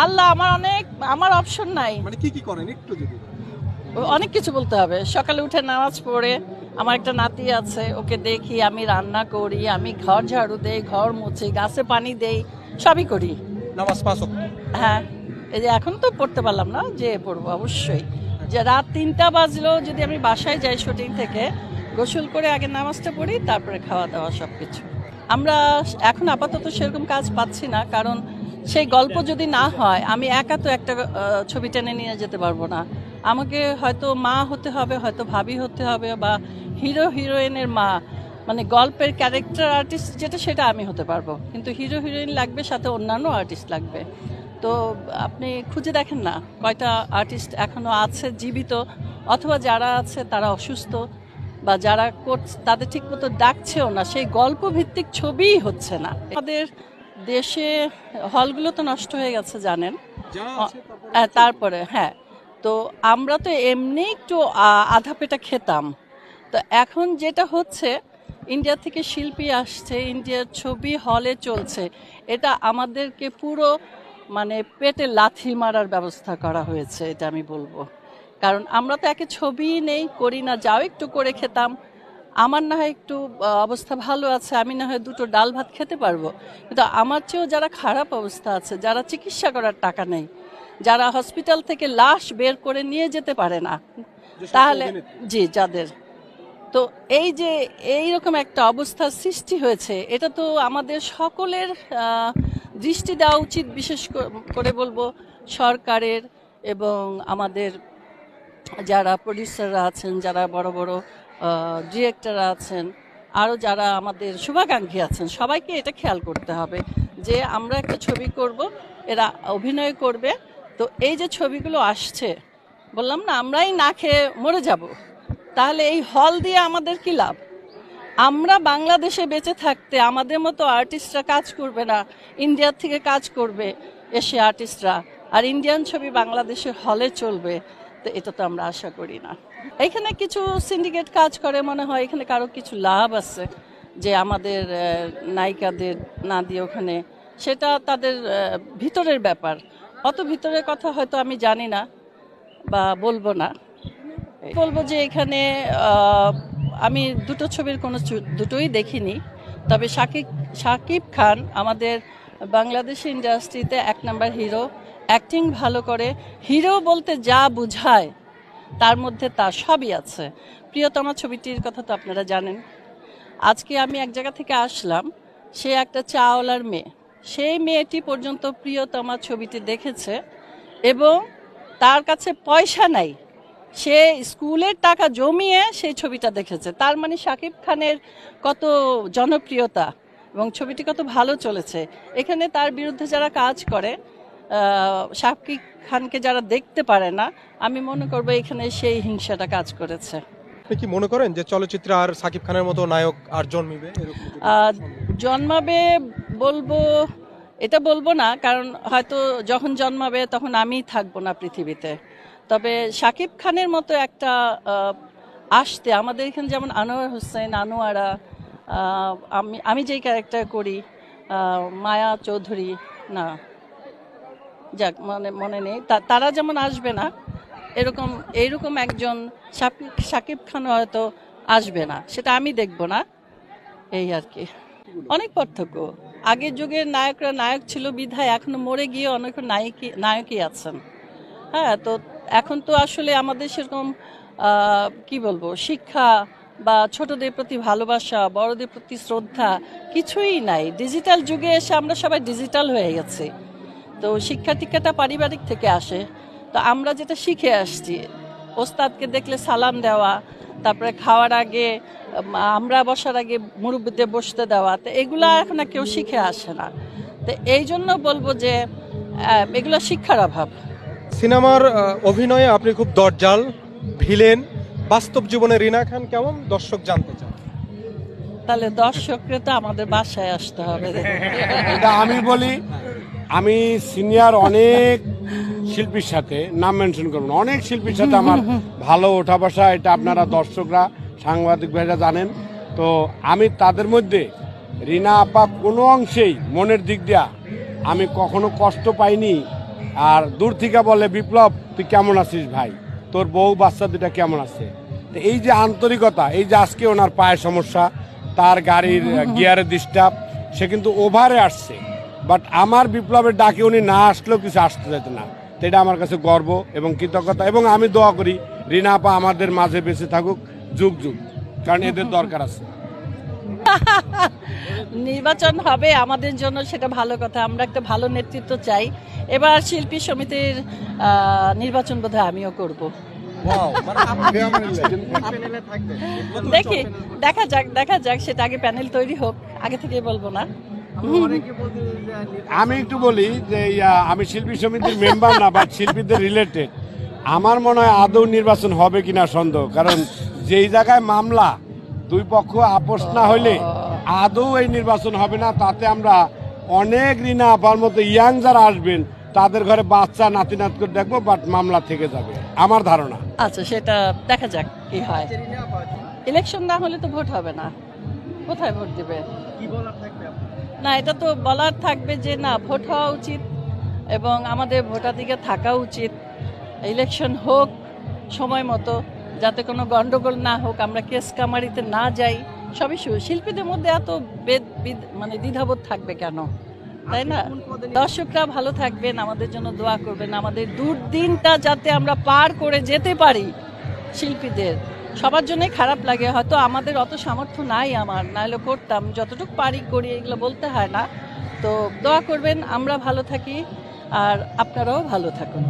আল্লাহ আমার অপশন নাই। মানে কি করেন একটু যদি অনেক কিছু বলতে হবে। সকালে উঠে নামাজ পড়ে, আমার একটা নাতি আছে, ওকে দেখি, আমি রান্না করি, আমি ঘর ঝাড়ু দেই, ঘর মুছি, গাছে পানি দেই, সবই করি। নামাজ 5 ওয়াক্ত? হ্যাঁ, এই যে এখন তো পড়তে পারলাম না, যে পড়বো অবশ্যই। যে রাত 3টা বাজলেও যদি আমি বাসায় যাই শুটিং থেকে, গোসল করে আগে নামাজটা পড়ি, তারপরে খাওয়া দাওয়া সবকিছু। আমরা এখন আপাতত সেরকম কাজ পাচ্ছি না, কারণ সেই গল্প যদি না হয়, আমি একা তো একটা ছবি টেনে নিয়ে যেতে পারবো না। আমাকে হয়তো মা হতে হবে, হয়তো ভাবি হতে হবে, বা হিরো হিরোইনের মা, মানে গল্পের ক্যারেক্টার আর্টিস্ট যেটা, সেটা আমি হতে পারবো, কিন্তু হিরো হিরোইন লাগবে, সাথে অন্যান্য আর্টিস্ট লাগবে। তো আপনি খুঁজে দেখেন না কয়টা আর্টিস্ট এখনো আছে জীবিত, অথবা যারা আছে তারা অসুস্থ, বা যারা তাদের ঠিকমতো ডাকছেও না, সেই গল্প ভিত্তিক ছবিই হচ্ছে না। আমাদের দেশে হলগুলো তো নষ্ট হয়ে গেছে জানেন। তারপরে হ্যাঁ, তো আমরা তো এমনি একটু আধা পেটা খেতাম। তো এখন যেটা হচ্ছে, ইন্ডিয়া থেকে শিল্পী আসছে, ইন্ডিয়ার ছবি হলে চলছে, এটা আমাদেরকে পুরো মানে পেটে লাথি মারার ব্যবস্থা করা হয়েছে, এটা আমি বলবো। কারণ আমরা তো একে ছবি নেই, করি না, যাও একটু করে খেতাম। আমার না হয় একটু অবস্থা ভালো আছে, আমি না হয় দুটো ডাল ভাত খেতে পারবো, কিন্তু আমার চেয়েও যারা খারাপ অবস্থা আছে, যারা চিকিৎসা করার টাকা নেই, যারা হসপিটাল থেকে লাশ বের করে নিয়ে যেতে পারে না, তাহলে জি যাদের, তো এই যে এইরকম একটা অবস্থার সৃষ্টি হয়েছে, এটা তো আমাদের সকলের দৃষ্টি দেওয়া উচিত, বিশেষ করে বলবো সরকারের, এবং আমাদের যারা প্রডিউসাররা আছেন, যারা বড় বড় ডিরেক্টররা আছেন, আরও যারা আমাদের শুভাকাঙ্ক্ষী আছেন, সবাইকে এটা খেয়াল করতে হবে যে আমরা একটা ছবি করব, এরা অভিনয় করবে। তো এই যে ছবিগুলো আসছে, বললাম না আমরাই না খেয়ে মরে যাব, তাহলে এই হল দিয়ে আমাদের কি লাভ? আমরা বাংলাদেশে বেঁচে থাকতে আমাদের মতো আর্টিস্টরা কাজ করবে না, ইন্ডিয়া থেকে কাজ করবে এসে আর্টিস্টরা, আর ইন্ডিয়ান ছবি বাংলাদেশের হলে চলবে, তো এটা তো আমরা আশা করি না। এখানে কিছু সিন্ডিকেট কাজ করে, মনে হয় এখানে কারো কিছু লাভ আছে, যে আমাদের নায়িকাদের না দিয়ে ওখানে, সেটা তাদের ভিতরের ব্যাপার। অত ভিতরের কথা হয়তো আমি জানি না বা বলবো না। বলবো যে এখানে আমি দুটো ছবির দুটোই দেখিনি, তবে শাকিব খান আমাদের বাংলাদেশ ইন্ডাস্ট্রিতে 1 নাম্বার হিরো। অ্যাক্টিং ভালো করে, হিরো বলতে যা বুঝায় তার মধ্যে তা সবই আছে। প্রিয়তমা ছবিটির কথা তো আপনারা জানেন। আজকে আমি এক জায়গা থেকে আসলাম, সে একটা চাওয়ালার মেয়ে, সেই মেয়েটি পর্যন্ত প্রিয়তমা ছবিটি দেখেছে, এবং তার কাছে পয়সা নাই, সে স্কুলের টাকা জমিয়ে সেই ছবিটা দেখেছে। তার মানে শাকিব খানের কত জনপ্রিয়তা এবং ছবিটি কত ভালো চলেছে। এখানে তার বিরুদ্ধে যারা কাজ করে, শাকিব খানকে যারা দেখতে পারে না, আমি মনে করবো এখানে সেই হিংসাটা কাজ করেছে। আপনি কি মনে করেন যে চলচ্চিত্রে আর শাকিব খানের মতো নায়ক আর জন্মিবে? জন্মাবে বলবো, এটা বলবো না, কারণ হয়তো যখন জন্মাবে তখন আমি থাকবো না পৃথিবীতে। তবে শাকিব খানের মতো একটা আসতে, আমাদের এখানে যেমন আনোয়ার হোসেন, আনোয়ারা, আমি যেই ক্যারেক্টার করি, মায়া চৌধুরী, না যাক মনে নেই, তারা যেমন আসবে না, এইরকম একজন শাকিব খান হয়তো আসবে না, সেটা আমি দেখব না, এই আর কি। অনেক পার্থক্য। আগের যুগের নায়করা নায়ক ছিল বিধায় এখনো মরে গিয়ে অনেক নায়কই আছেন। হ্যাঁ, তো এখন তো আসলে আমাদের সেরকম কি বলবো, শিক্ষা বা ছোটদের প্রতি ভালোবাসা, বড়দের প্রতি শ্রদ্ধা কিছুই নাই। ডিজিটাল যুগে এসে আমরা সবাই ডিজিটাল হয়ে গেছি। তো শিক্ষা টিক্ষাটা পারিবারিক থেকে আসে। তো আমরা যেটা শিখে আসছি, ওস্তাদকে দেখলে সালাম দেওয়া, তারপরে খাওয়ার আগে, আমরা বসার আগে মুরব্বিদের বসতে দেওয়া, তো এগুলা এখন আর কেউ শিখে আসে না। তো এই জন্য বলবো যে এগুলো শিক্ষার অভাব। সিনেমার অভিনয়ে আপনি খুব দরজাল ভিলেন, বাস্তব জীবনে রিনা খান কেমন দর্শক জানতে চান? তাহলে দর্শকরা তো আমাদের বাসায় আসতে হবে। এটা আমি বলি, আমি সিনিয়র অনেক শিল্পীর সাথে, নাম মেনশন করবো না, অনেক শিল্পীর সাথে আমার ভালো ওঠা বসা, এটা আপনারা দর্শকরা, সাংবাদিক ভাইরা জানেন। তো আমি তাদের মধ্যে রিনা আপা কোনো অংশেই মনের দিক দিয়া আমি কখনো কষ্ট পাইনি, আর দূর থেকে বলে বিপ্লব তুই কেমন আছিস ভাই, তোর বউ বাচ্চা দুটা কেমন আছে। তো এই যে আন্তরিকতা, এই যে আজকে ওনার পায়ে সমস্যা, তার গাড়ির গিয়ারের ডিস্টার্ব, সে কিন্তু ওভারে আসছে, বাট আমার বিপ্লবের ডাকে উনি না আসলেও কিছু আসতে যেত না। তো এটা আমার কাছে গর্ব এবং কৃতজ্ঞতা, এবং আমি দোয়া করি রিনা আপা আমাদের মাঝে বেঁচে থাকুক যুগ যুগ, কারণ এদের দরকার আছে। নির্বাচন হবে আমাদের জন্য, সেটা ভালো কথা। আমরা একটা ভালো নেতৃত্ব চাই। এবার শিল্পী সমিতির নির্বাচন বোধহয় আমিও করব। দেখি, দেখা যাক সেটা আগে প্যানেল তৈরি হোক, আগে থেকেই বলবো না। আমি একটু বলি যে আমি শিল্পী সমিতির মেম্বার না, বাট শিল্পীদের রিলেটেড। আমার মনে হয় আদৌ নির্বাচন হবে কিনা সন্দেহ, কারণ যেই জায়গায় মামলা, দুই পক্ষ আপোষ না হইলে আদৌ এই নির্বাচন হবে না। তাতে আমরা অনেক রিনা আপার মতো ইয়াং যারা আসবেন তাদের ঘরে বাচ্চা নাতি নাত করে দেখবো, বাট মামলা থেকে যাবে আমার ধারণা। আচ্ছা, সেটা দেখা যাক কি হয়। ইলেকশন না হলে তো ভোট হবে না, কোথায় ভোট দিবে? না, এটা তো বলার থাকবে যে না, ভোট হওয়া উচিত এবং আমাদের ভোটাধিকার থাকা উচিত। ইলেকশন হোক সময় মতো, যাতে কোনো গন্ডগোল না হোক, আমরা কেস কামারিতে না যাই। সবই শিল্পীদের মধ্যে এত মানে দ্বিধাবোধ থাকবে কেন, তাই না? দর্শকরা ভালো থাকবেন, আমাদের জন্য দোয়া করবেন, আমাদের দুর্দিনটা যাতে আমরা পার করে যেতে পারি। শিল্পীদের সবার জন্যই খারাপ লাগে, হয়তো আমাদের অত সামর্থ্য নাই, আমার নাহলে করতাম, যতটুকু পারি করি, এগুলো বলতে হয় না। তো দোয়া করবেন আমরা ভালো থাকি আর আপনারাও ভালো থাকুন।